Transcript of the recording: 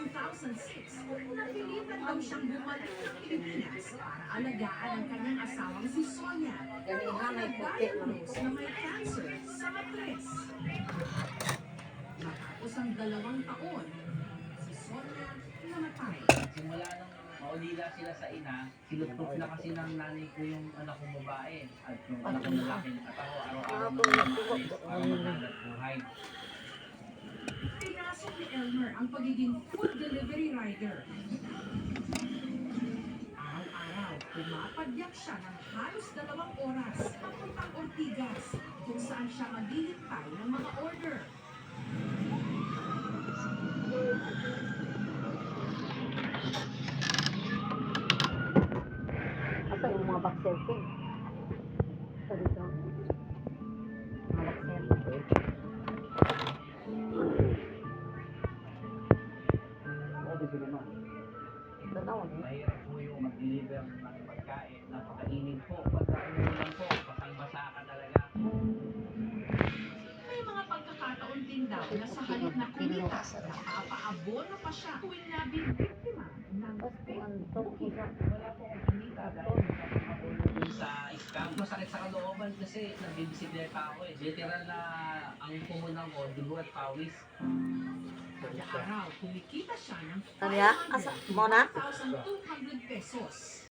2006, napilitan daw siyang bumalik ng Pilipinas para alagaan ang kanyang asawang si Sonia. Ganihan may puti, ma'am. Na-diagnose na may cancer sa matres. Matapos ang 2 taon, si Sonia namatay. Simula nung maulila sila sa ina, sinutot na kasi ng nanay ko yung anak kong babae at yung anak kong lalaki at ako araw-araw na maalis para maghanap buhay. Pinasok ni Elmer ang pagiging food delivery rider. Araw-araw, pumapadyak siya ng halos 2 oras papuntang Ortigas kung saan siya maghihintay ng mga order. Asa yung mga boxer king? Ito dito. Mga boxer. Ito na wala. Mahirap po yung mag-deliver ng pagkain. Napakainit po. Pagkainulan po, basa ka talaga. May mga pagkakataon din daw na sa halip na kumita, napapaabono pa siya tuwing nabibiktima ng Wala po akong kumita dahil nakakatulong sa scam. Masakit sa kalooban kasi nagbibisikleta ako eh. Literal na ang pumunang ko, dugo at pawis. kada araw, kumikita siya ng Ano ya? Asa? Mo na? 5,200 pesos.